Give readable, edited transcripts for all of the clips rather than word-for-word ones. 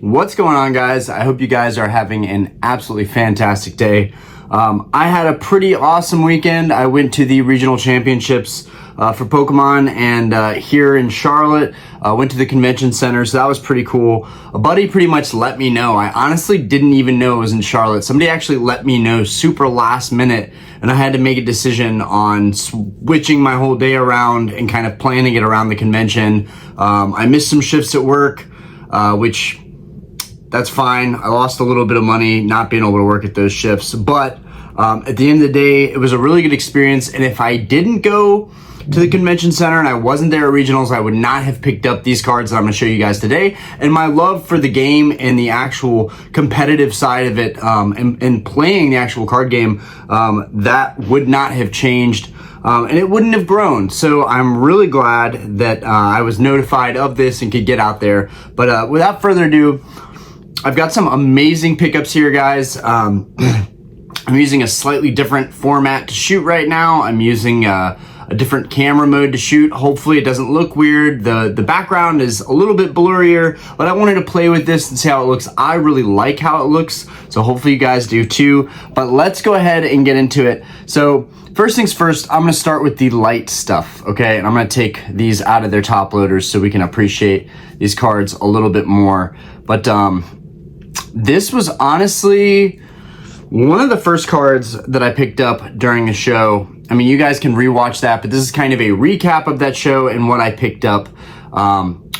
What's going on, guys? I hope you guys are having an absolutely fantastic day. I had a pretty awesome weekend. I went to the regional championships for Pokemon, and here in Charlotte, went to the convention center, so that was pretty cool. A buddy pretty much let me know. I honestly didn't even know it was in Charlotte. Somebody actually let me know super last minute, and I had to make a decision on switching my whole day around and kind of planning it around the convention. I missed some shifts at work, which that's fine. I lost a little bit of money not being able to work at those shifts, but at the end of the day, it was a really good experience. And if I didn't go to the convention center and I wasn't there at regionals, I would not have picked up these cards that I'm going to show you guys today. And my love for the game and the actual competitive side of it, and playing the actual card game, that would not have changed. And it wouldn't have grown. So I'm really glad that I was notified of this and could get out there. But without further ado, I've got some amazing pickups here, guys. I'm using a slightly different format to shoot right now. I'm using a different camera mode to shoot. Hopefully it doesn't look weird. The background is a little bit blurrier, but I wanted to play with this and see how it looks. I really like how it looks, so hopefully you guys do too. But let's go ahead and get into it. So first things first, I'm gonna start with the light stuff, okay? And I'm gonna take these out of their top loaders so we can appreciate these cards a little bit more. But this was honestly one of the first cards that I picked up during the show. I mean, you guys can rewatch that, but this is kind of a recap of that show and what I picked up,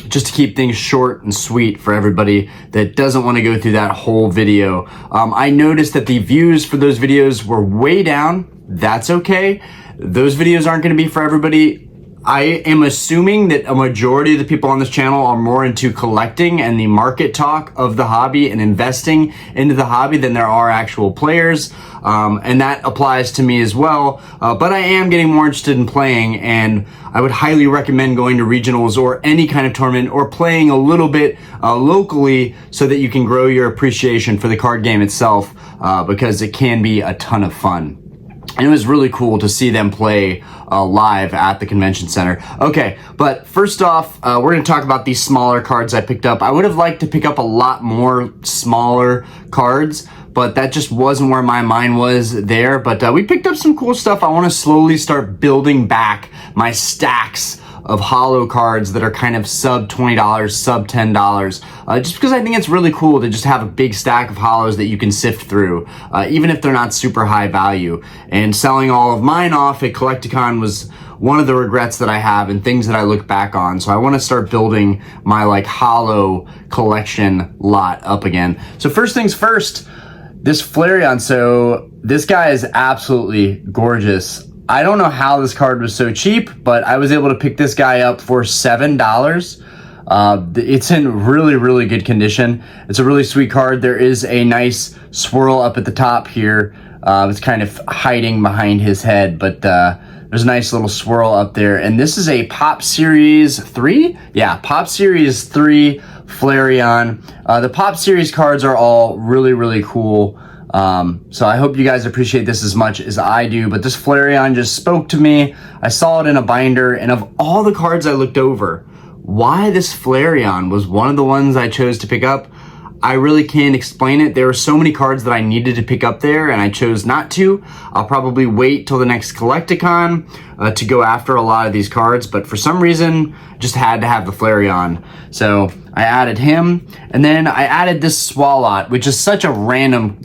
just to keep things short and sweet for everybody that doesn't want to go through that whole video. I noticed that the views for those videos were way down. That's okay. Those videos aren't going to be for everybody. I am assuming that a majority of the people on this channel are more into collecting and the market talk of the hobby and investing into the hobby than there are actual players. And that applies to me as well. But I am getting more interested in playing, and I would highly recommend going to regionals or any kind of tournament or playing a little bit locally so that you can grow your appreciation for the card game itself, because it can be a ton of fun. And it was really cool to see them play live at the convention center. Okay, but first off, we're going to talk about these smaller cards I picked up. I would have liked to pick up a lot more smaller cards, but that just wasn't where my mind was there. But we picked up some cool stuff. I want to slowly start building back my stacks of holo cards that are kind of sub $20, sub $10, just because I think it's really cool to just have a big stack of holos that you can sift through, even if they're not super high value. And selling all of mine off at Collecticon was one of the regrets that I have and things that I look back on. So I want to start building my like holo collection lot up again. So first things first, this Flareon. So this guy is absolutely gorgeous. I don't know how this card was so cheap, but I was able to pick this guy up for $7. It's in really, really good condition. It's a really sweet card. There is a nice swirl up at the top here. It's kind of hiding behind his head, but there's a nice little swirl up there. And this is a Pop Series 3? Yeah, Pop Series 3 Flareon. The Pop Series cards are all really, really cool. So I hope you guys appreciate this as much as I do, but this Flareon just spoke to me. I saw it in a binder, and of all the cards I looked over, why this Flareon was one of the ones I chose to pick up, I really can't explain it. There were so many cards that I needed to pick up there, and I chose not to. I'll probably wait till the next Collecticon to go after a lot of these cards, but for some reason, just had to have the Flareon. So I added him, and then I added this Swalot, which is such a random,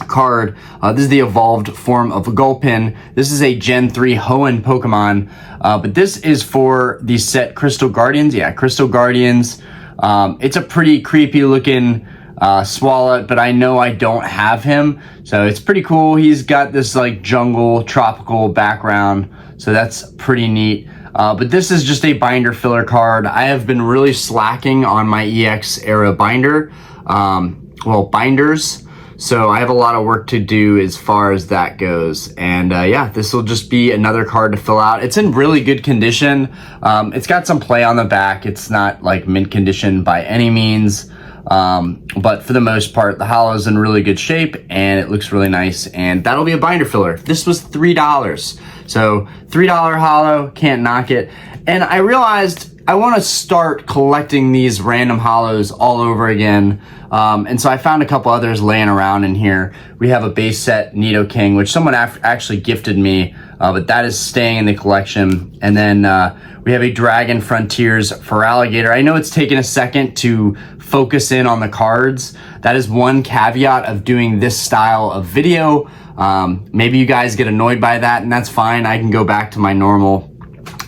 card. This is the evolved form of a Gulpin. This is a Gen 3 Hoenn Pokemon, but this is for the set Crystal Guardians. Yeah, Crystal Guardians. It's a pretty creepy looking Swalot, but I know I don't have him, so it's pretty cool. He's got this like jungle tropical background, so that's pretty neat. But this is just a binder filler card. I have been really slacking on my EX era binder, binders. So I have a lot of work to do as far as that goes. And yeah, this will just be another card to fill out. It's in really good condition. It's got some play on the back. It's not like mint condition by any means. But for the most part, the holo's in really good shape and it looks really nice. And that'll be a binder filler. This was $3. So $3 holo, can't knock it. And I realized I want to start collecting these random holos all over again. And so I found a couple others laying around in here. We have a base set Nidoking, which someone actually gifted me, but that is staying in the collection. And then we have a Dragon Frontiers for Alligator. I know it's taken a second to focus in on the cards. That is one caveat of doing this style of video. Maybe you guys get annoyed by that, and that's fine. I can go back to my normal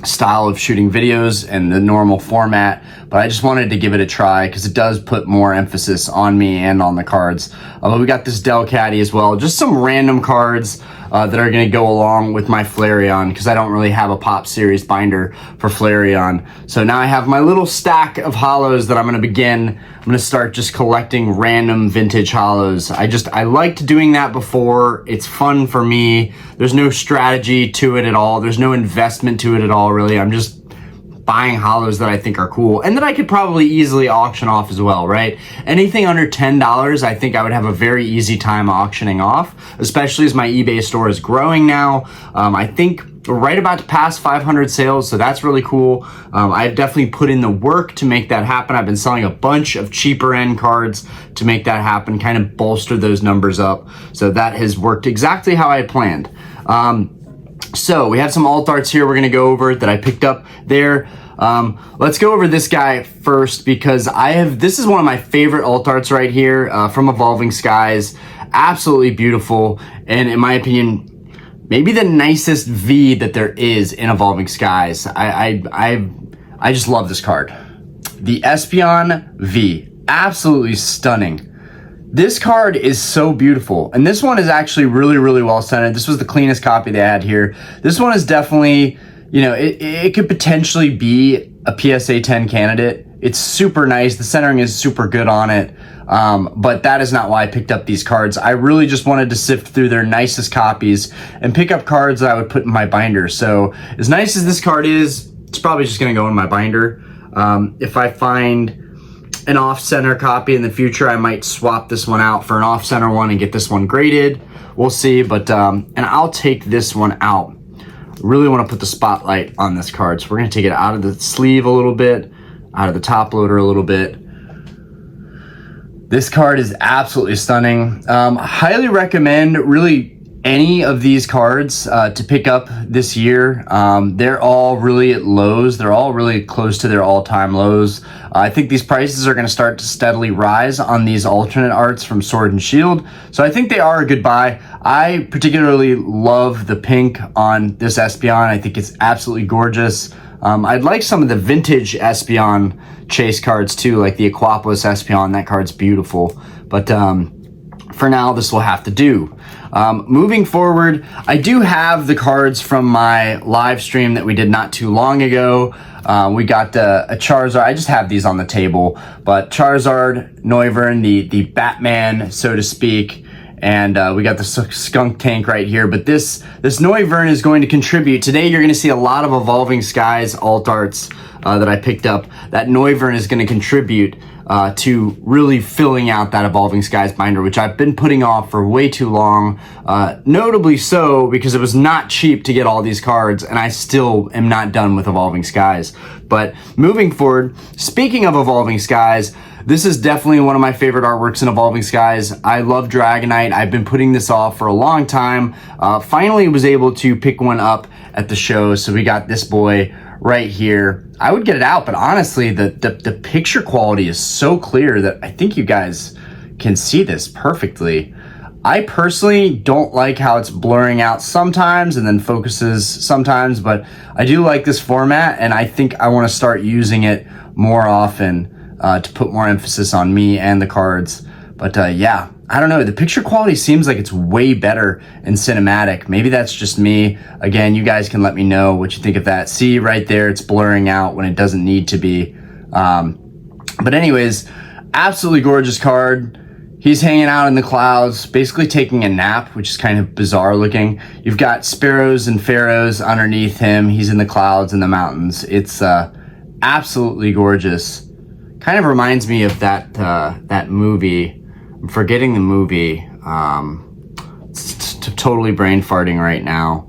style of shooting videos and the normal format, but I just wanted to give it a try because it does put more emphasis on me and on the cards. But we got this Delcatty as well, just some random cards that are going to go along with my Flareon because I don't really have a Pop Series binder for Flareon. So now I have my little stack of holos that I'm going to begin. I'm going to start just collecting random vintage holos. I liked doing that before. It's fun for me. There's no strategy to it at all. There's no investment to it at all, really. I'm just buying holos that I think are cool and that I could probably easily auction off as well, right? Anything under $10, I think I would have a very easy time auctioning off, especially as my eBay store is growing now. I think we're right about to pass 500 sales, so that's really cool. I've definitely put in the work to make that happen. I've been selling a bunch of cheaper end cards to make that happen, kind of bolster those numbers up. So that has worked exactly how I had planned. So we have some alt arts here we're going to go over that I picked up there. Let's go over this guy first because this is one of my favorite alt arts right here from Evolving Skies. Absolutely beautiful, and in my opinion, maybe the nicest V that there is in Evolving Skies. I just love this card. The Espeon V, absolutely stunning. This card is so beautiful, and this one is actually really, really well centered. This was the cleanest copy they had here. This one is definitely, it could potentially be a PSA 10 candidate. It's super nice. The centering is super good on it, but that is not why I picked up these cards. I really just wanted to sift through their nicest copies and pick up cards that I would put in my binder. So as nice as this card is, it's probably just going to go in my binder. If I find an off-center copy in the future, I might swap this one out for an off-center one and get this one graded. We'll see, but and I'll take this one out. Really want to put the spotlight on this card, so we're going to take it out of the sleeve a little bit, out of the top loader a little bit. This card is absolutely stunning. Highly recommend really any of these cards to pick up this year. They're all really at lows. They're all really close to their all-time lows. I think these prices are going to start to steadily rise on these alternate arts from Sword and Shield. So I think they are a good buy. I particularly love the pink on this Espeon. I think it's absolutely gorgeous. I'd like some of the vintage Espeon chase cards too, like the Aquapos Espeon. That card's beautiful. But for now, this will have to do. Moving forward, I do have the cards from my live stream that we did not too long ago. We got a Charizard. I just have these on the table, but Charizard, Noivern, the Batman, so to speak, and we got the Skunk Tank right here. But this Noivern is going to contribute. Today, you're going to see a lot of Evolving Skies alt arts that I picked up. That Noivern is going to contribute to really filling out that Evolving Skies binder, which I've been putting off for way too long. Notably so because it was not cheap to get all these cards, and I still am not done with Evolving Skies. But moving forward, speaking of Evolving Skies, this is definitely one of my favorite artworks in Evolving Skies. I love Dragonite. I've been putting this off for a long time. Finally was able to pick one up at the show, so we got this boy right here. I would get it out, but honestly, the picture quality is so clear that I think you guys can see this perfectly. I personally don't like how it's blurring out sometimes and then focuses sometimes, but I do like this format, and I think I want to start using it more often to put more emphasis on me and the cards. But yeah, I don't know. The picture quality seems like it's way better in cinematic. Maybe that's just me. Again, you guys can let me know what you think of that. See right there, it's blurring out when it doesn't need to be. But anyways, absolutely gorgeous card. He's hanging out in the clouds, basically taking a nap, which is kind of bizarre looking. You've got sparrows and pharaohs underneath him. He's in the clouds and the mountains. It's absolutely gorgeous. Kind of reminds me of that movie. I'm forgetting the movie. Totally brain farting right now.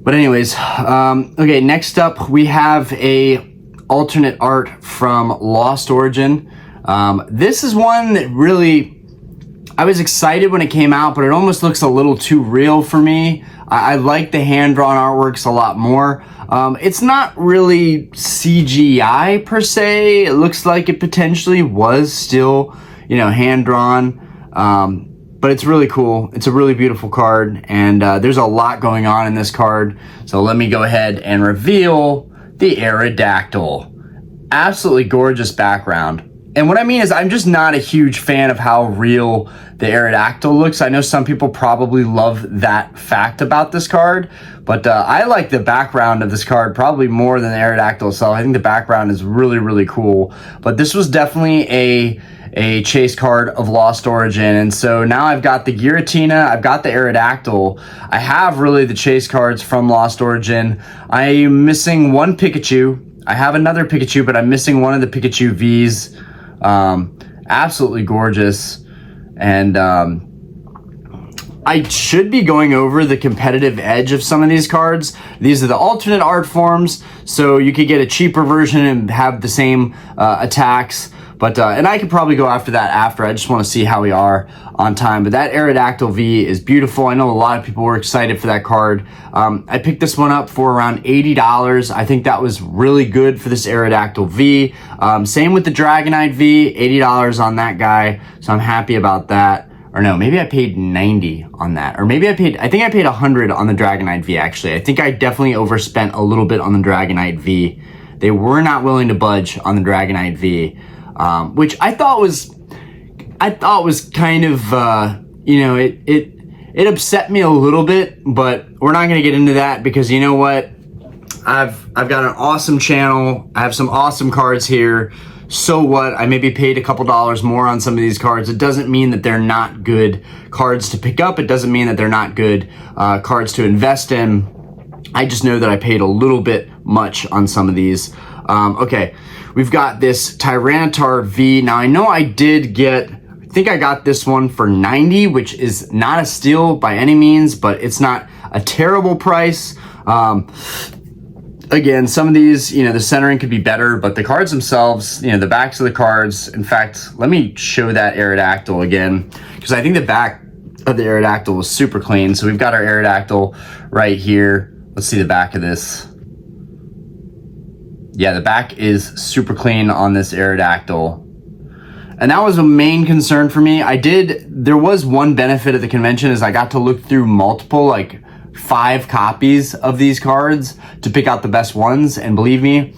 But anyways, okay, next up we have a alternate art from Lost Origin. This is one that really, I was excited when it came out, but it almost looks a little too real for me. I like the hand-drawn artworks a lot more. It's not really CGI per se. It looks like it potentially was still, you know, hand-drawn. But it's really cool. It's a really beautiful card, and there's a lot going on in this card. So let me go ahead and reveal the Aerodactyl. Absolutely gorgeous background. And what I mean is I'm just not a huge fan of how real the Aerodactyl looks. I know some people probably love that fact about this card, but I like the background of this card probably more than the Aerodactyl itself. I think the background is really, really cool. But this was definitely a chase card of Lost Origin. And so now I've got the Giratina, I've got the Aerodactyl. I have really the chase cards from Lost Origin. I am missing one Pikachu. I have another Pikachu, but I'm missing one of the Pikachu Vs. Absolutely gorgeous. And I should be going over the competitive edge of some of these cards. These are the alternate art forms, so you could get a cheaper version and have the same attacks. But and I could probably go after that after. I just want to see how we are on time. But that Aerodactyl V is beautiful. I know a lot of people were excited for that card. I picked this one up for around $80. I think that was really good for this Aerodactyl V. Same with the Dragonite V, $80 on that guy. So I'm happy about that. Or no, maybe I paid 90 on that. Or maybe I think I paid 100 on the Dragonite V actually. I think I definitely overspent a little bit on the Dragonite V. They were not willing to budge on the Dragonite V. Which I thought was kind of, you know, it upset me a little bit, but we're not going to get into that because you know what? I've got an awesome channel. I have some awesome cards here. So what? I maybe paid a couple dollars more on some of these cards. It doesn't mean that they're not good cards to pick up. It doesn't mean that they're not good cards to invest in. I just know that I paid a little bit much on some of these. Okay. We've got this Tyranitar V. Now, I know I think I got this one for 90, which is not a steal by any means, but it's not a terrible price. Again, some of these, you know, the centering could be better, but the cards themselves, you know, the backs of the cards, in fact, let me show that Aerodactyl again, because I think the back of the Aerodactyl is super clean. So we've got our Aerodactyl right here. Let's see the back of this. Yeah, the back is super clean on this Aerodactyl. And that was a main concern for me. There was one benefit of the convention is I got to look through multiple, like 5 copies of these cards to pick out the best ones. And believe me,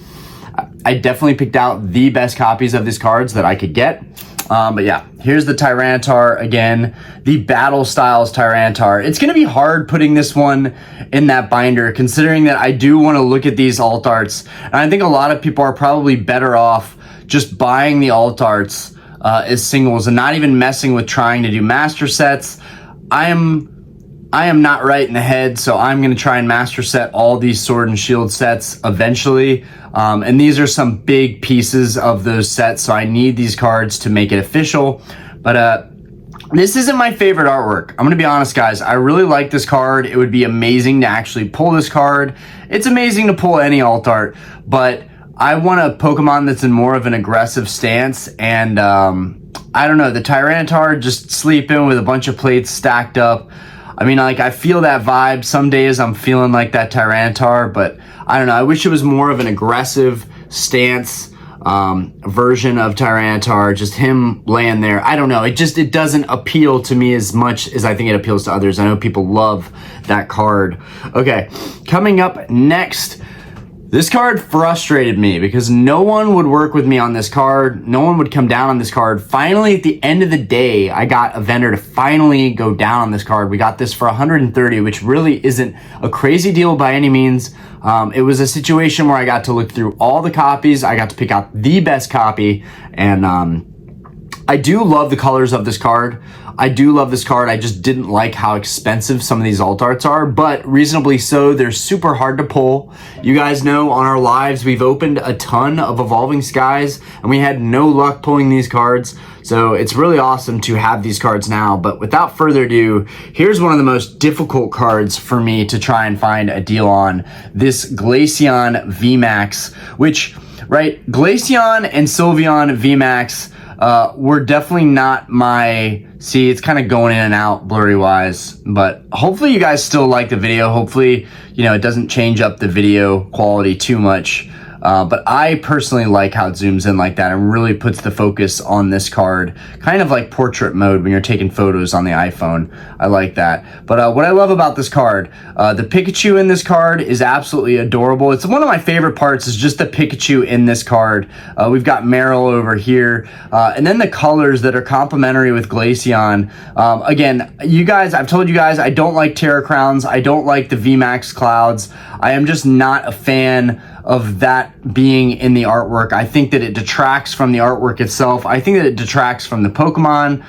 I definitely picked out the best copies of these cards that I could get. But yeah, here's the Tyranitar again, the Battle Styles Tyranitar. It's going to be hard putting this one in that binder, considering that I do want to look at these alt arts. And I think a lot of people are probably better off just buying the alt arts as singles and not even messing with trying to do master sets. I am not right in the head, so I'm going to try and master set all these Sword and Shield sets eventually. And these are some big pieces of those sets, so I need these cards to make it official. But this isn't my favorite artwork. I'm going to be honest, guys. I really like this card. It would be amazing to actually pull this card. It's amazing to pull any alt art, but I want a Pokemon that's in more of an aggressive stance. And I don't know, the Tyranitar just sleeping with a bunch of plates stacked up. I mean, like, I feel that vibe. Some days I'm feeling like that Tyranitar, but I don't know. I wish it was more of an aggressive stance version of Tyranitar, just him laying there. I don't know. It doesn't appeal to me as much as I think it appeals to others. I know people love that card. Okay, coming up next. This card frustrated me because no one would work with me on this card. No one would come down on this card. Finally, at the end of the day, I got a vendor to finally go down on this card. We got this for 130, which really isn't a crazy deal by any means. It was a situation where I got to look through all the copies. I got to pick out the best copy, and I do love the colors of this card. I do love this card. I just didn't like how expensive some of these alt arts are, but reasonably so. They're super hard to pull. You guys know on our lives, we've opened a ton of Evolving Skies and we had no luck pulling these cards. So it's really awesome to have these cards now. But without further ado, here's one of the most difficult cards for me to try and find a deal on. This Glaceon VMAX, which, right, Glaceon and Sylveon VMAX were definitely not my, see, it's kind of going in and out blurry wise, but hopefully you guys still like the video. Hopefully, you know, it doesn't change up the video quality too much. But I personally like how it zooms in like that and really puts the focus on this card, kind of like portrait mode when you're taking photos on the iPhone. I like that. But what I love about this card, the Pikachu in this card is absolutely adorable. It's one of my favorite parts is just the Pikachu in this card. We've got Meryl over here. And then the colors that are complementary with Glaceon. Again, you guys, I've told you guys, I don't like Terra Crowns. I don't like the VMAX Clouds. I am just not a fan of that being in the artwork. I think that it detracts from the artwork itself. I think that it detracts from the Pokemon.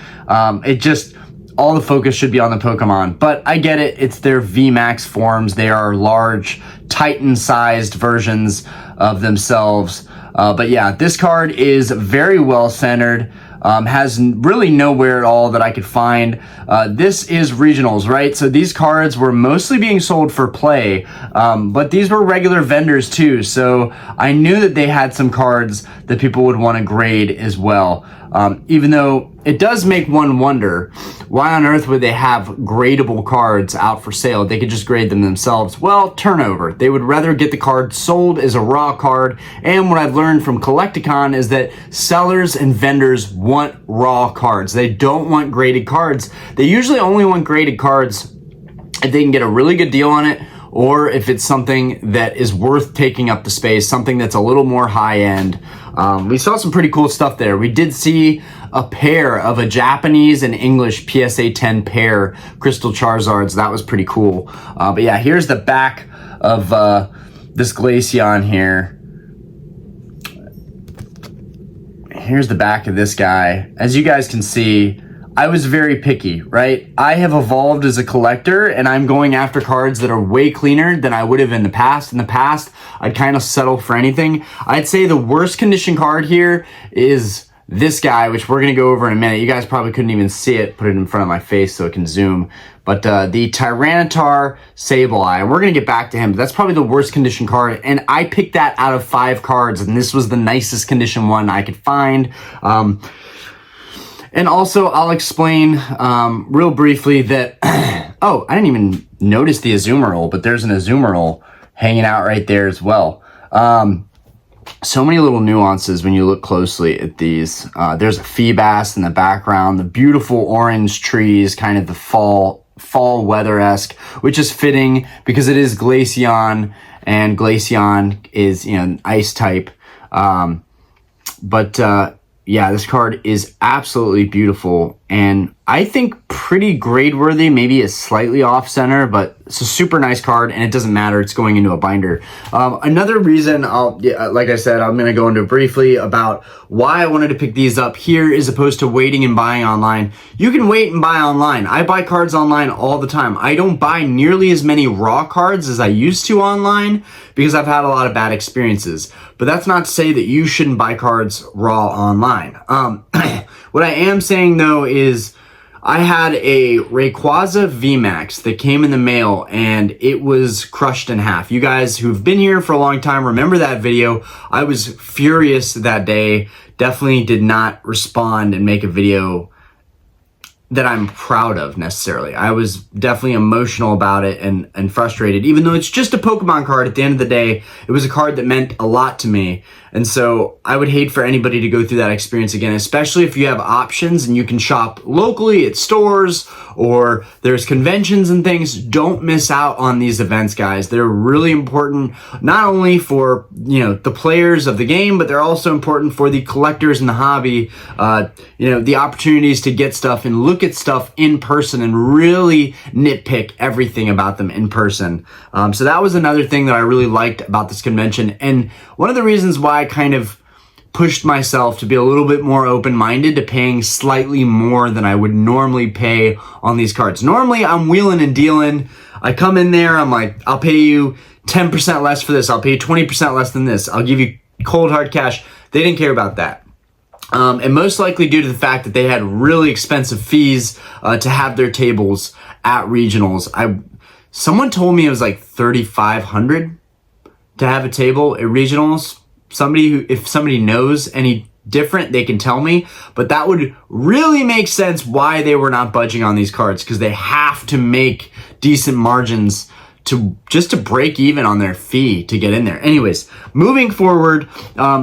It just, all the focus should be on the Pokemon. But I get it, it's their VMAX forms. They are large, Titan-sized versions of themselves. But yeah, this card is very well centered. Has really nowhere at all that I could find. This is regionals, right? So these cards were mostly being sold for play, but these were regular vendors too. So I knew that they had some cards that people would want to grade as well. Even though it does make one wonder, why on earth would they have gradable cards out for sale? They could just grade them themselves. Well, turnover. They would rather get the card sold as a raw card. And what I've learned from Collecticon is that sellers and vendors want raw cards. They don't want graded cards. They usually only want graded cards if they can get a really good deal on it, or if it's something that is worth taking up the space, something that's a little more high end. We saw some pretty cool stuff there. We did see a pair of a Japanese and English PSA 10 pair Crystal Charizards. That was pretty cool. But yeah, here's the back of this Glaceon here. Here's the back of this guy. As you guys can see, I was very picky, right? I have evolved as a collector and I'm going after cards that are way cleaner than I would have in the past. In the past, I'd kind of settle for anything. I'd say the worst condition card here is this guy, which we're going to go over in a minute. You guys probably couldn't even see it. Put it in front of my face so it can zoom. But the Tyranitar Sableye, and we're going to get back to him. But that's probably the worst condition card. And I picked that out of 5 cards, and this was the nicest condition one I could find. And also, I'll explain real briefly that, oh, I didn't even notice the Azumarill, but there's an Azumarill hanging out right there as well. So many little nuances when you look closely at these. There's a Feebas in the background, the beautiful orange trees, kind of the fall weather-esque, which is fitting because it is Glaceon, and Glaceon is, you know, an ice type. Yeah, this card is absolutely beautiful and I think pretty grade worthy, maybe a slightly off center, but it's a super nice card and it doesn't matter. It's going into a binder. Another reason like I said, I'm going to go into briefly about why I wanted to pick these up here as opposed to waiting and buying online. You can wait and buy online. I buy cards online all the time. I don't buy nearly as many raw cards as I used to online because I've had a lot of bad experiences. But that's not to say that you shouldn't buy cards raw online. What I am saying though is I had a Rayquaza VMAX that came in the mail and it was crushed in half. You guys who've been here for a long time remember that video. I was furious that day. Definitely did not respond and make a video that I'm proud of necessarily. I was definitely emotional about it and frustrated. Even though it's just a Pokemon card, at the end of the day, it was a card that meant a lot to me. And so I would hate for anybody to go through that experience again, especially if you have options and you can shop locally at stores or there's conventions and things. Don't miss out on these events, guys. They're really important, not only for, you know, the players of the game, but they're also important for the collectors in the hobby. You know, the opportunities to get stuff and look at stuff in person and really nitpick everything about them in person. So that was another thing that I really liked about this convention. And one of the reasons why I kind of pushed myself to be a little bit more open-minded to paying slightly more than I would normally pay on these cards. Normally, I'm wheeling and dealing. I come in there, I'm like, I'll pay you 10% less for this. I'll pay you 20% less than this. I'll give you cold hard cash. They didn't care about that. And most likely due to the fact that they had really expensive fees to have their tables at regionals. Someone told me it was like $3,500 to have a table at regionals. If somebody knows any different, they can tell me. But that would really make sense why they were not budging on these cards, because they have to make decent margins just to break even on their fee to get in there. Anyways, moving forward,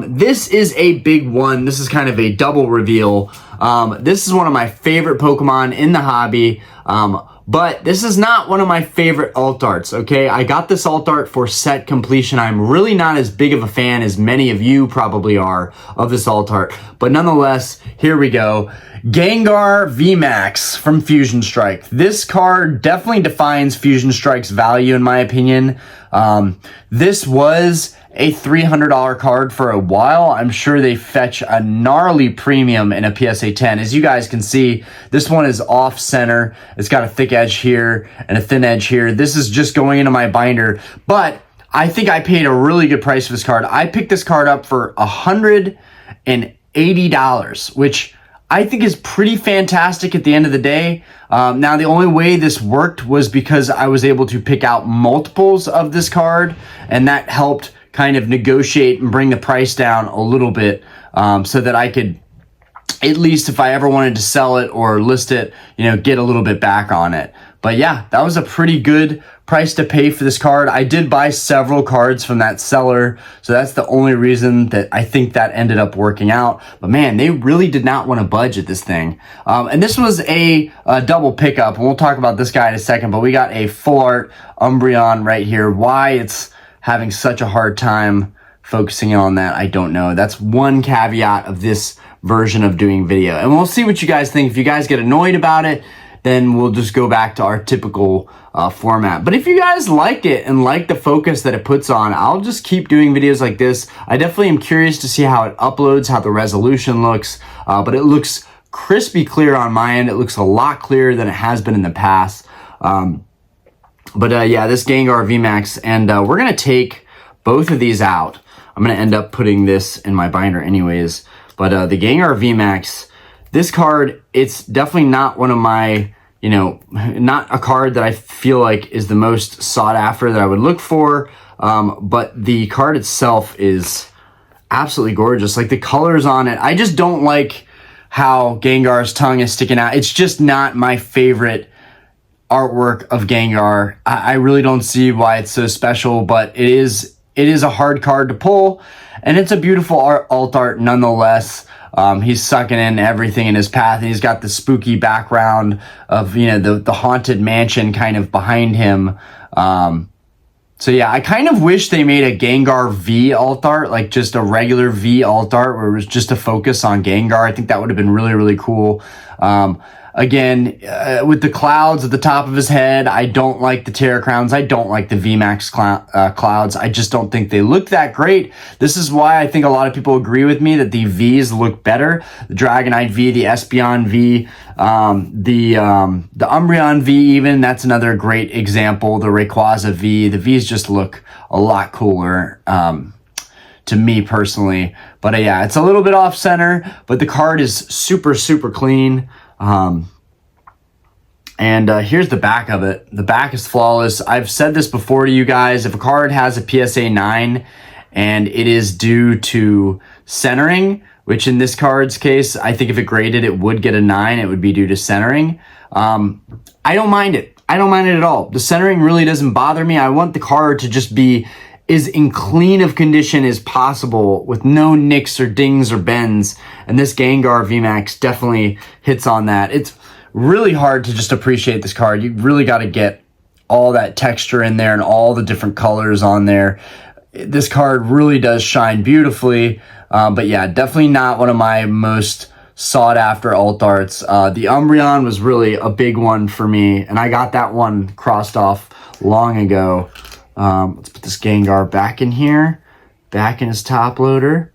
this is a big one. This is kind of a double reveal. This is one of my favorite Pokemon in the hobby, but this is not one of my favorite alt arts, okay? I got this alt art for set completion. I'm really not as big of a fan as many of you probably are of this alt art, but nonetheless, here we go. Gengar VMAX from Fusion Strike. This card definitely defines Fusion Strike's value in my opinion. This was a $300 card for a while. I'm sure they fetch a gnarly premium in a PSA 10. As you guys can see, this one is off center. It's got a thick edge here and a thin edge here. This is just going into my binder, but I think I paid a really good price for this card. I picked this card up for $180, which I think is pretty fantastic at the end of the day. Now, the only way this worked was because I was able to pick out multiples of this card, and that helped kind of negotiate and bring the price down a little bit, so that I could, at least if I ever wanted to sell it or list it, get a little bit back on it. But yeah, that was a pretty good price to pay for this card. I did buy several cards from that seller, so that's the only reason that I think that ended up working out. But man, they really did not want to budge at this thing. And this was a double pickup, and we'll talk about this guy in a second, but we got a full art Umbreon right here. Why it's having such a hard time focusing on that, I don't know. That's one caveat of this version of doing video. And we'll see what you guys think. If you guys get annoyed about it, then we'll just go back to our typical format. But if you guys like it and like the focus that it puts on, I'll just keep doing videos like this. I definitely am curious to see how it uploads, how the resolution looks, but it looks crispy clear on my end. It looks a lot clearer than it has been in the past. Yeah, this Gengar VMAX, and we're gonna take both of these out. I'm gonna end up putting this in my binder anyways, but the Gengar VMAX, this card, it's definitely not one of my, not a card that I feel like is the most sought after that I would look for, but the card itself is absolutely gorgeous. Like the colors on it, I just don't like how Gengar's tongue is sticking out. It's just not my favorite artwork of Gengar. I really don't see why it's so special, but it is a hard card to pull, and it's a beautiful alt art nonetheless. He's sucking in everything in his path, and he's got the spooky background of, the haunted mansion kind of behind him. So yeah, I kind of wish they made a Gengar V alt art, like just a regular V alt art where it was just a focus on Gengar. I think that would have been really, really cool. Again, with the clouds at the top of his head, I don't like the Terra Crowns. I don't like the VMAX clouds. I just don't think they look that great. This is why I think a lot of people agree with me that the Vs look better. The Dragonite V, the Espeon V, the Umbreon V even, that's another great example. The Rayquaza V, the Vs just look a lot cooler, to me personally. But yeah, it's a little bit off center, but the card is super, super clean. Here's the back of it. The back is flawless. I've said this before to you guys. If a card has a PSA 9 and it is due to centering, which in this card's case, I think if it graded, it would get a 9. It would be due to centering. I don't mind it. I don't mind it at all. The centering really doesn't bother me. I want the card to just be as in clean of condition as possible with no nicks or dings or bends. And this Gengar VMAX definitely hits on that. It's really hard to just appreciate this card. You really got to get all that texture in there and all the different colors on there. This card really does shine beautifully. But yeah, definitely not one of my most sought after alt arts. The Umbreon was really a big one for me, and I got that one crossed off long ago. Let's put this Gengar back in here, back in his top loader.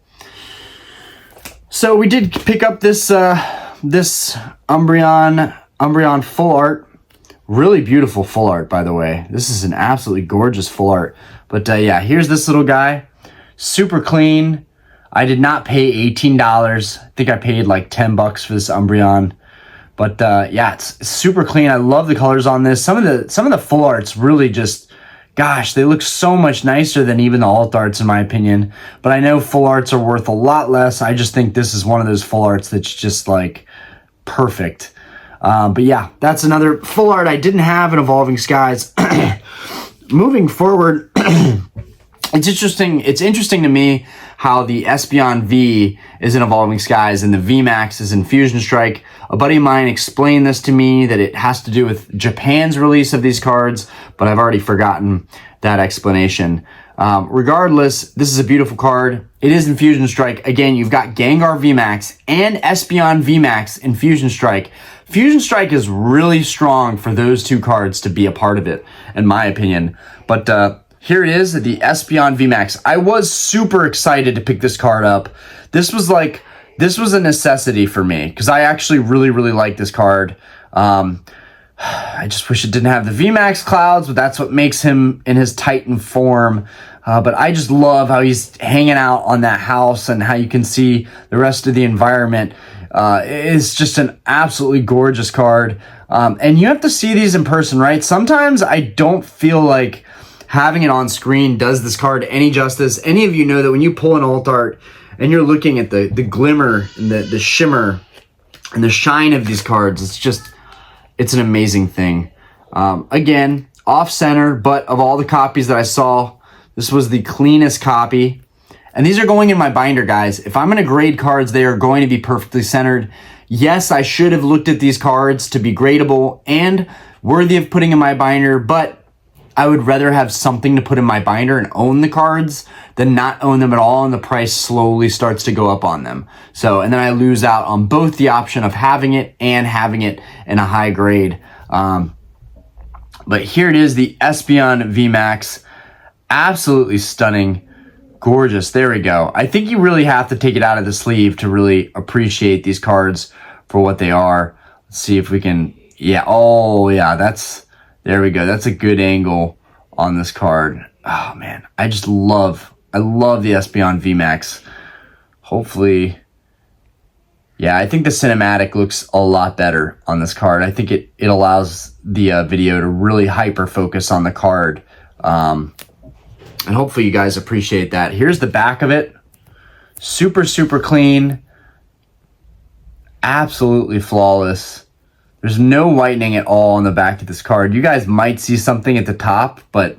So we did pick up this this Umbreon full art. Really beautiful full art, by the way. This is an absolutely gorgeous full art. But yeah, here's this little guy. Super clean. I did not pay $18. I think I paid like 10 bucks for this Umbreon. But yeah, it's super clean. I love the colors on this. Some of the full arts really just, gosh, they look so much nicer than even the alt arts in my opinion. But I know full arts are worth a lot less. I just think this is one of those full arts that's just like perfect. But yeah, that's another full art I didn't have in Evolving Skies. Moving forward, it's interesting to me how the Espeon V is in Evolving Skies and the VMAX is in Fusion Strike. A buddy of mine explained this to me, that it has to do with Japan's release of these cards, but I've already forgotten that explanation. Regardless, this is a beautiful card. It is in Fusion Strike. Again, you've got Gengar VMAX and Espeon VMAX in Fusion Strike. Fusion Strike is really strong for those two cards to be a part of it, in my opinion. But here it is, the Espeon VMAX. I was super excited to pick this card up. This was a necessity for me because I actually really like this card. I just wish it didn't have the VMAX clouds, but that's what makes him in his Titan form. But I just love how he's hanging out on that house and how you can see the rest of the environment. It's just an absolutely gorgeous card. And you have to see these in person, right? Sometimes I don't feel like having it on screen does this card any justice. Any of you know that when you pull an alt art and you're looking at the glimmer and the shimmer and the shine of these cards, it's an amazing thing. Again, off center, but of all the copies that I saw, this was the cleanest copy. And these are going in my binder, guys. If I'm going to grade cards, they are going to be perfectly centered. Yes, I should have looked at these cards to be gradable and worthy of putting in my binder, but I would rather have something to put in my binder and own the cards than not own them at all, and the price slowly starts to go up on them. So, and then I lose out on both the option of having it and having it in a high grade. But here it is, the Espeon VMAX. Absolutely stunning. Gorgeous. There we go. I think you really have to take it out of the sleeve to really appreciate these cards for what they are. Let's see if we can, yeah. Oh yeah, there we go. That's a good angle on this card. Oh man, I love the Espeon VMAX. Hopefully, yeah, I think the cinematic looks a lot better on this card. I think it allows the video to really hyper focus on the card. And hopefully you guys appreciate that. Here's the back of it. Super clean. Absolutely flawless. There's no whitening at all on the back of this card. You guys might see something at the top, but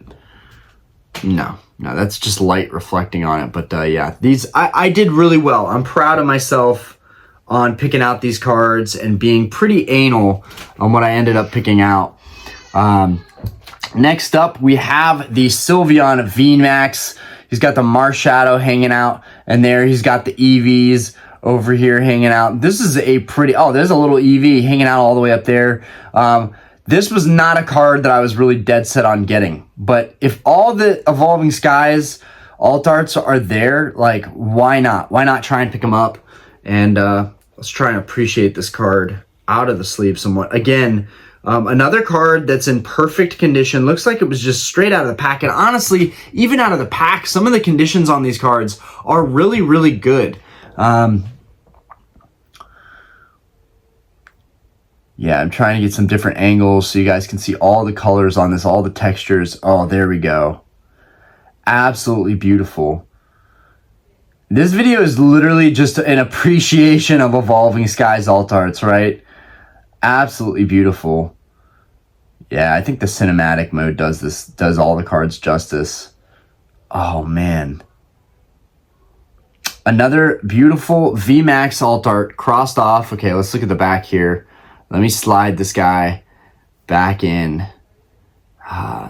no, that's just light reflecting on it. But yeah, I did really well. I'm proud of myself on picking out these cards and being pretty anal on what I ended up picking out. Next up, we have the Sylveon VMAX. He's got the Marshadow hanging out, and there he's got the EVs over here hanging out. This is a pretty, oh, there's a little EV hanging out all the way up there. This was not a card that I was really dead set on getting, but if all the Evolving Skies alt arts are there, like, why not? Why not try and pick them up? And let's try and appreciate this card out of the sleeve somewhat. Again, another card that's in perfect condition. Looks like it was just straight out of the pack. And honestly, even out of the pack, some of the conditions on these cards are really good. Yeah, I'm trying to get some different angles so you guys can see all the colors on this, all the textures. Oh, there we go. Absolutely beautiful. This video is literally just an appreciation of Evolving Skies alt arts, right? Absolutely beautiful. Yeah, I think the cinematic mode does all the cards justice. Oh man. Another beautiful VMAX alt art crossed off. Okay, let's look at the back here. Let me slide this guy back in.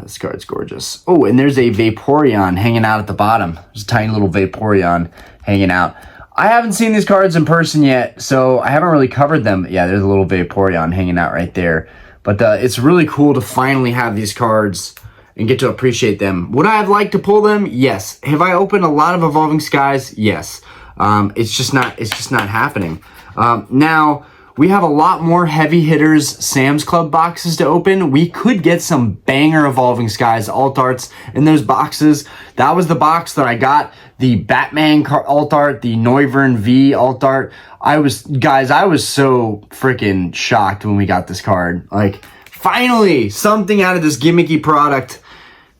This card's gorgeous. Oh, and there's a Vaporeon hanging out at the bottom. There's a tiny little Vaporeon hanging out. I haven't seen these cards in person yet, so I haven't really covered them. Yeah, there's a little Vaporeon hanging out right there. But it's really cool to finally have these cards and get to appreciate them. Would I have liked to pull them? Yes. Have I opened a lot of Evolving Skies? Yes. It's just not happening. Now, we have a lot more heavy hitters Sam's Club boxes to open. We could get some banger Evolving Skies alt arts in those boxes. That was the box that I got the Batman alt art, the Noivern V alt art. I was so freaking shocked when we got this card. Like, finally, something out of this gimmicky product.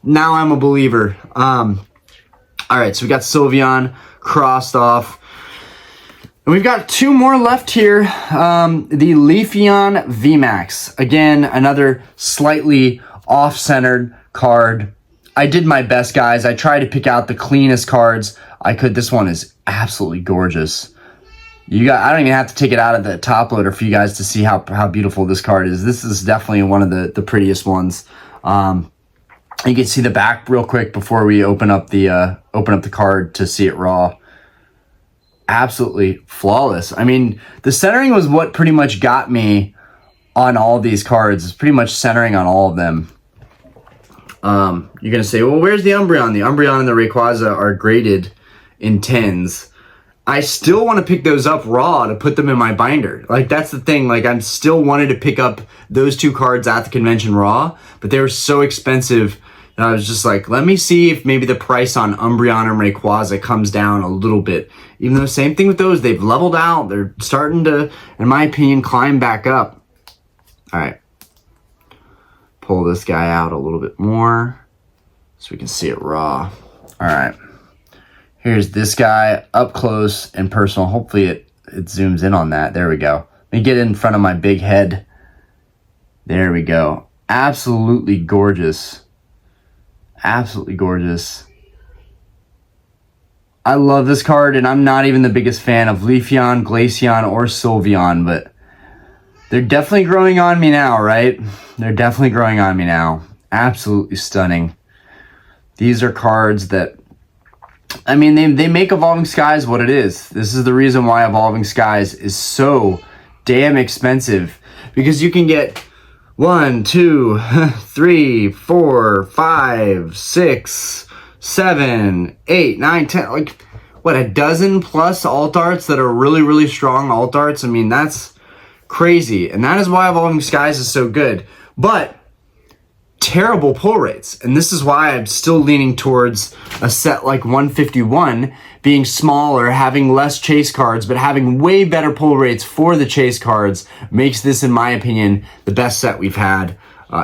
Now I'm a believer. All right, so we got Sylveon crossed off. And we've got two more left here. The Leafeon VMAX. Again, another slightly off-centered card. I did my best, guys. I tried to pick out the cleanest cards I could. This one is absolutely gorgeous. I don't even have to take it out of the top loader for you guys to see how beautiful this card is. This is definitely one of the prettiest ones. You can see the back real quick before we open up the card to see it raw. Absolutely flawless. I mean, the centering was what pretty much got me on all these cards. It's pretty much centering on all of them. You're gonna say, well, where's the Umbreon? The Umbreon and the Rayquaza are graded in 10s. I still want to pick those up raw to put them in my binder. Like, that's the thing. Like, I'm still wanted to pick up those two cards at the convention raw, but they were so expensive. And I was just like, let me see if maybe the price on Umbreon and Rayquaza comes down a little bit. Even though, same thing with those, they've leveled out. They're starting to, in my opinion, climb back up. All right. Pull this guy out a little bit more so we can see it raw. All right. Here's this guy up close and personal. Hopefully it zooms in on that. There we go. Let me get in front of my big head. There we go. Absolutely gorgeous. Absolutely gorgeous. I love this card, and I'm not even the biggest fan of Leafeon, Glaceon, or Sylveon, but they're definitely growing on me now, right? They're definitely growing on me now. Absolutely stunning. These are cards that, I mean, they make Evolving Skies what it is. This is the reason why Evolving Skies is so damn expensive, because you can get 1, 2, 3, 4, 5, 6, 7, 8, 9, 10, like, what, a dozen plus alt arts that are really, really strong alt arts. I mean, that's crazy. And that is why Evolving Skies is so good. But terrible pull rates. And this is why I'm still leaning towards a set like 151 being smaller, having less chase cards, but having way better pull rates for the chase cards makes this, in my opinion, the best set we've had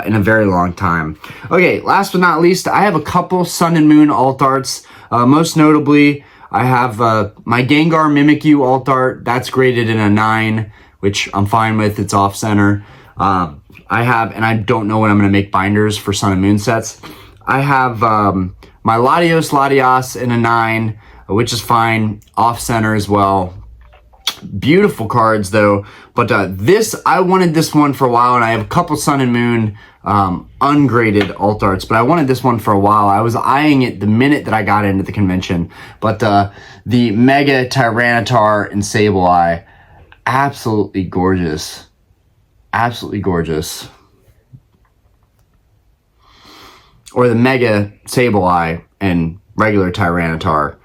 in a very long time. Okay, last but not least, I have a couple Sun and Moon alt arts. Most notably, I have my Gengar Mimikyu alt art. That's graded in a 9, which I'm fine with. It's off center. I have, and I don't know when I'm going to make binders for Sun and Moon sets. I have my Latios in a 9, which is fine, off center as well. Beautiful cards though, but I wanted this one for a while, and I have a couple Sun and Moon ungraded alt arts, but I wanted this one for a while. I was eyeing it the minute that I got into the convention, but the Mega Tyranitar and Sableye, absolutely gorgeous. Absolutely gorgeous. Or the Mega Sableye and regular Tyranitar.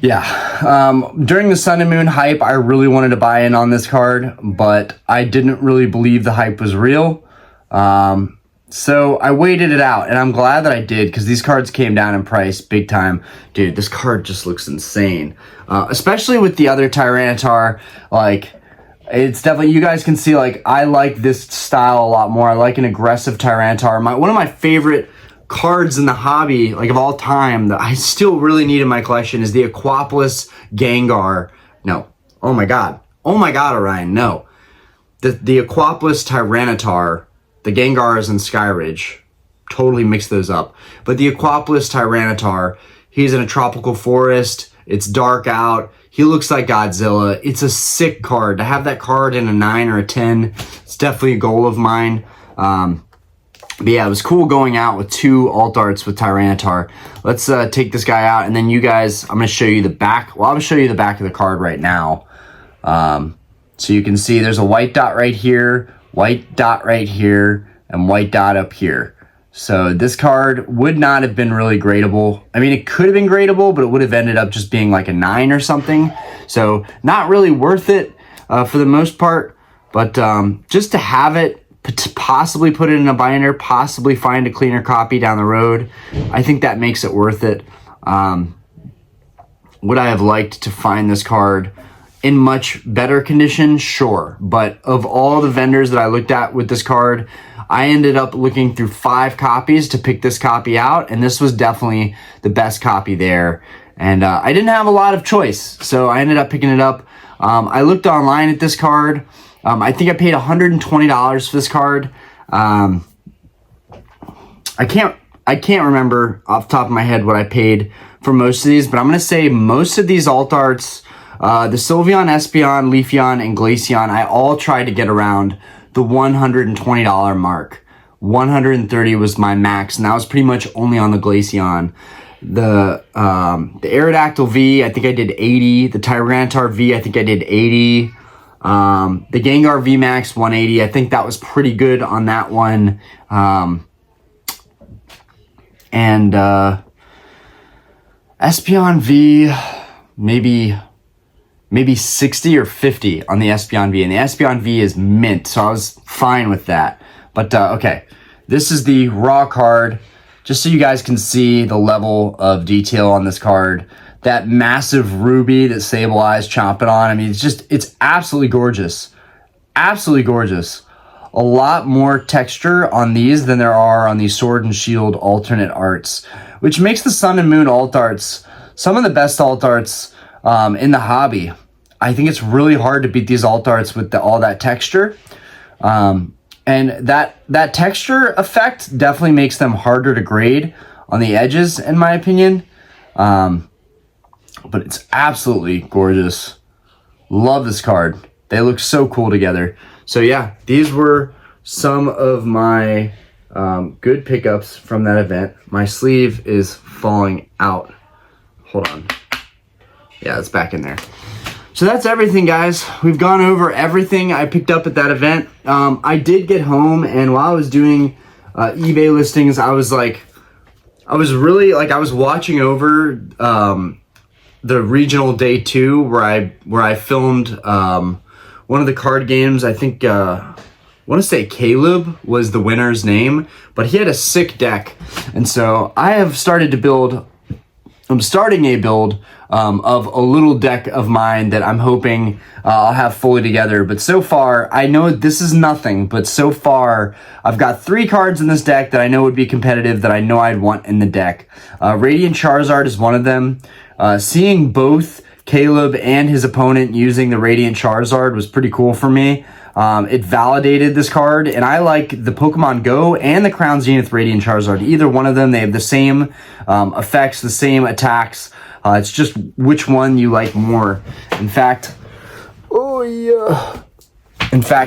Yeah, during the Sun and Moon hype, I really wanted to buy in on this card, but I didn't really believe the hype was real. So I waited it out, and I'm glad that I did, because these cards came down in price big time. Dude, this card just looks insane. Especially with the other Tyranitar, like, it's definitely, you guys can see, like, I like this style a lot more. I like an aggressive Tyranitar. One of my favorite cards in the hobby, like, of all time, that I still really need in my collection is the Aquapolis Gengar. No. Oh my god, Orion, no. The Aquapolis Tyranitar, the Gengars and Skyridge, totally mix those up. But the Aquapolis Tyranitar, he's in a tropical forest, it's dark out, he looks like Godzilla. It's a sick card. To have that card in a 9 or a 10, it's definitely a goal of mine. But yeah, it was cool going out with 2 alt arts with Tyranitar. Let's take this guy out, and then you guys, I'm going to show you the back. Well, I'm going to show you the back of the card right now. So you can see there's a white dot right here, white dot right here, and white dot up here. So this card would not have been really gradable. I mean, it could have been gradable, but it would have ended up just being like a 9 or something. So not really worth it for the most part. But just to have it, to possibly put it in a binder, possibly find a cleaner copy down the road, I think that makes it worth it. Would I have liked to find this card in much better condition? Sure. But of all the vendors that I looked at with this card, I ended up looking through 5 copies to pick this copy out, and this was definitely the best copy there. And I didn't have a lot of choice, so I ended up picking it up. I looked online at this card. I think I paid $120 for this card. I can't remember off the top of my head what I paid for most of these, but I'm going to say most of these alt arts, the Sylveon, Espeon, Leafeon, and Glaceon, I all tried to get around the $120 mark. 130 was my max, and that was pretty much only on the Glaceon. The Aerodactyl V, I think I did 80. The Tyranitar V, I think I did 80. The Gengar V Max 180, I think that was pretty good on that one. And Espeon V, maybe 60 or 50 on the Espeon V, and the Espeon V is mint, so I was fine with that. But okay, this is the raw card, just so you guys can see the level of detail on this card. That massive ruby that Sableye chomping on, I mean, it's absolutely gorgeous. Absolutely gorgeous. A lot more texture on these than there are on these Sword and Shield alternate arts, which makes the Sun and Moon alt arts some of the best alt arts in the hobby. I think it's really hard to beat these alt arts with all that texture. And that texture effect definitely makes them harder to grade on the edges, in my opinion. But it's absolutely gorgeous. Love this card. They look so cool together. So yeah, these were some of my good pickups from that event. My sleeve is falling out. Hold on. Yeah, it's back in there. So that's everything, guys. We've gone over everything I picked up at that event. I did get home, and while I was doing eBay listings, I was watching over the regional day 2 where I filmed one of the card games. I think I want to say Caleb was the winner's name, but he had a sick deck, and so I have started to build. I'm starting a build of a little deck of mine that I'm hoping I'll have fully together. But so far, I know this is nothing, but so far, I've got 3 cards in this deck that I know would be competitive, that I know I'd want in the deck. Radiant Charizard is one of them. Seeing both Caleb and his opponent using the Radiant Charizard was pretty cool for me. It validated this card, and I like the Pokemon Go and the Crown Zenith Radiant Charizard. Either one of them, they have the same effects, the same attacks. It's just which one you like more. In fact,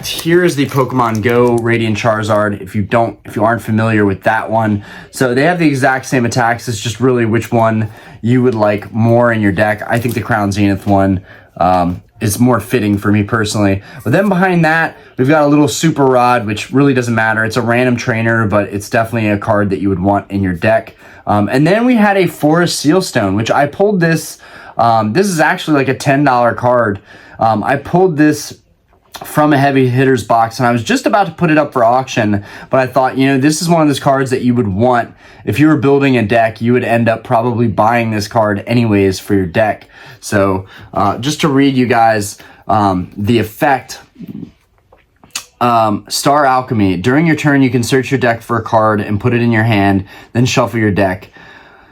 here's the Pokemon Go Radiant Charizard, if you aren't familiar with that one. So they have the exact same attacks. It's just really which one you would like more in your deck. I think the Crown Zenith one is more fitting for me personally. But then behind that, we've got a little Super Rod, which really doesn't matter. It's a random trainer, but it's definitely a card that you would want in your deck. And then we had a Forest Sealstone, which I pulled this. This is actually like a $10 card. I pulled this from a heavy hitters box, and I was just about to put it up for auction, but I thought, this is one of those cards that you would want if you were building a deck. You would end up probably buying this card anyways for your deck. So just to read you guys the effect. Star Alchemy. During your turn, you can search your deck for a card and put it in your hand, then shuffle your deck.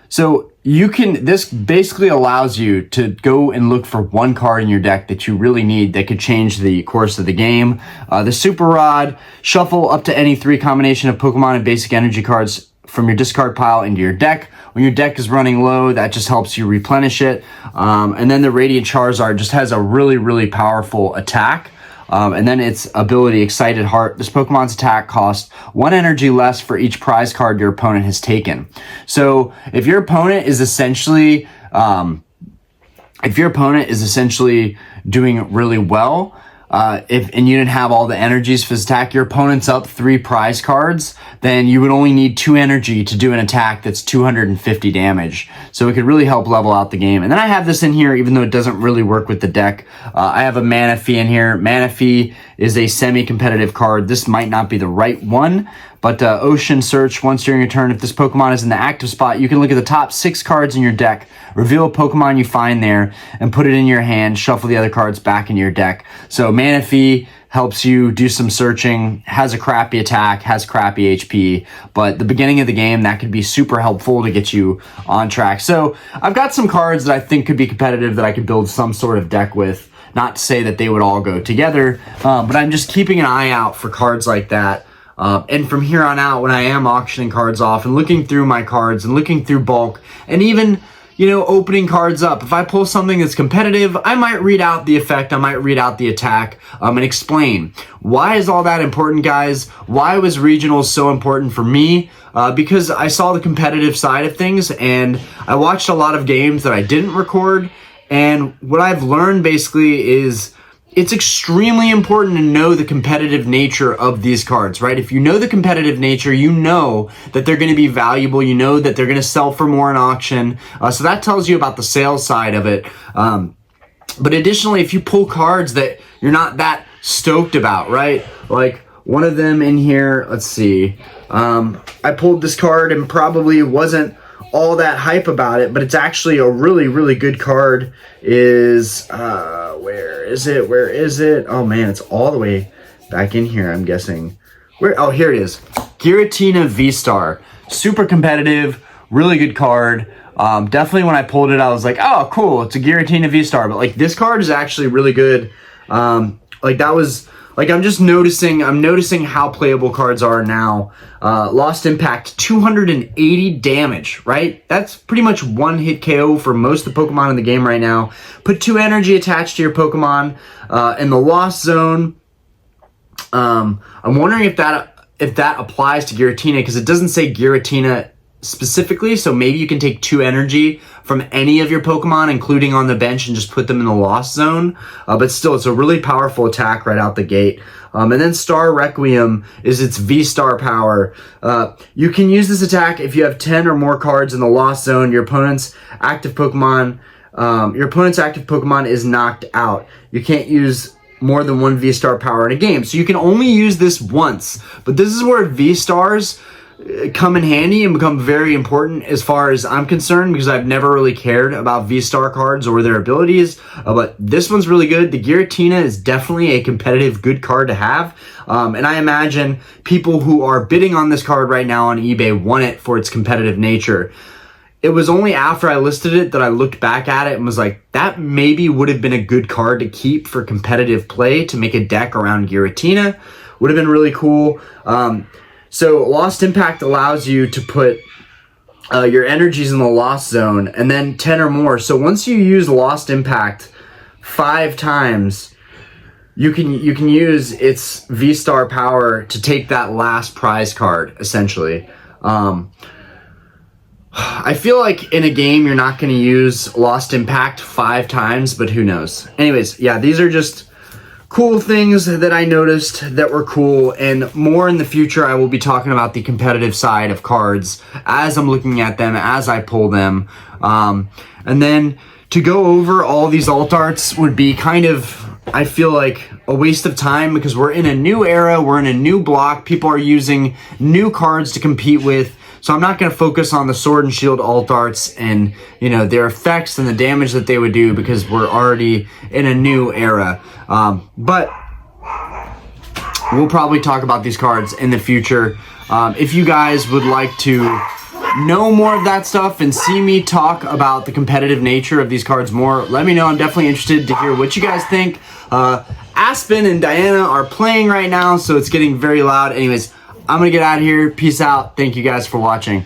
So this basically allows you to go and look for one card in your deck that you really need that could change the course of the game. The Super Rod, shuffle up to any 3 combination of Pokemon and basic energy cards from your discard pile into your deck. When your deck is running low, that just helps you replenish it. And then the Radiant Charizard just has a really, really powerful attack. And then its ability, Excited Heart. This Pokemon's attack costs 1 energy less for each prize card your opponent has taken. So if your opponent is essentially doing really well, and you didn't have all the energies for this attack, your opponent's up 3 prize cards, then you would only need 2 energy to do an attack that's 250 damage. So it could really help level out the game. And then I have this in here, even though it doesn't really work with the deck. I have a Manaphy in here. Manaphy is a semi-competitive card. This might not be the right one, but Ocean Search, once during your turn, if this Pokemon is in the active spot, you can look at the top 6 cards in your deck, reveal a Pokemon you find there, and put it in your hand, shuffle the other cards back into your deck. So Manaphy helps you do some searching, has a crappy attack, has crappy HP, but the beginning of the game, that could be super helpful to get you on track. So I've got some cards that I think could be competitive that I could build some sort of deck with. Not to say that they would all go together, but I'm just keeping an eye out for cards like that. And from here on out, when I am auctioning cards off and looking through my cards and looking through bulk and even, you know, opening cards up, if I pull something that's competitive, I might read out the effect, I might read out the attack, and explain. Why is all that important, guys? Why was regionals so important for me? Because I saw the competitive side of things and I watched a lot of games that I didn't record. And what I've learned basically is it's extremely important to know the competitive nature of these cards, right? If you know the competitive nature, you know that they're going to be valuable. You know that they're going to sell for more in auction. So that tells you about the sales side of it. But additionally, if you pull cards that you're not that stoked about, right? Like one of them in here, let's see. I pulled this card and probably wasn't all that hype about it, but it's actually a really, really good card. Is where is it? Oh man, it's all the way back in here, I'm guessing. Oh, here it is. Giratina V-Star. Super competitive, really good card. Definitely when I pulled it, I was like, oh cool, it's a Giratina V-Star. But like this card is actually really good. I'm noticing how playable cards are now. Lost Impact, 280 damage, right? That's pretty much one hit KO for most of the Pokemon in the game right now. Put 2 energy attached to your Pokemon. In the Lost Zone, I'm wondering if that applies to Giratina, because it doesn't say Giratina specifically, so maybe you can take 2 energy from any of your Pokemon, including on the bench, and just put them in the Lost Zone. But still, it's a really powerful attack right out the gate. And then Star Requiem is its V-Star power. You can use this attack if you have 10 or more cards in the Lost Zone. Your opponent's active Pokemon is knocked out. You can't use more than 1 V-Star power in a game, so you can only use this once. But this is where V-Stars come in handy and become very important as far as I'm concerned, because I've never really cared about V-Star cards or their abilities, but this one's really good. The Giratina is definitely a competitive good card to have, and I imagine people who are bidding on this card right now on eBay want it for its competitive nature. It was only after I listed it that I looked back at it and was like, that maybe would have been a good card to keep for competitive play, to make a deck around Giratina. Would have been really cool. So Lost Impact allows you to put your energies in the Lost Zone, and then 10 or more. So once you use Lost Impact 5 times, you can use its V-Star power to take that last prize card, essentially. I feel like in a game you're not going to use Lost Impact 5 times, but who knows. Anyways, yeah, these are just cool things that I noticed that were cool, and more in the future I will be talking about the competitive side of cards as I'm looking at them, as I pull them. And then to go over all these alt arts would be kind of, I feel like, a waste of time, because we're in a new era, we're in a new block, people are using new cards to compete with. So I'm not going to focus on the Sword and Shield alt arts and, you know, their effects and the damage that they would do, because we're already in a new era. But we'll probably talk about these cards in the future. If you guys would like to know more of that stuff and see me talk about the competitive nature of these cards more, let me know. I'm definitely interested to hear what you guys think. Aspen and Diana are playing right now, so it's getting very loud. Anyways, I'm going to get out of here. Peace out. Thank you guys for watching.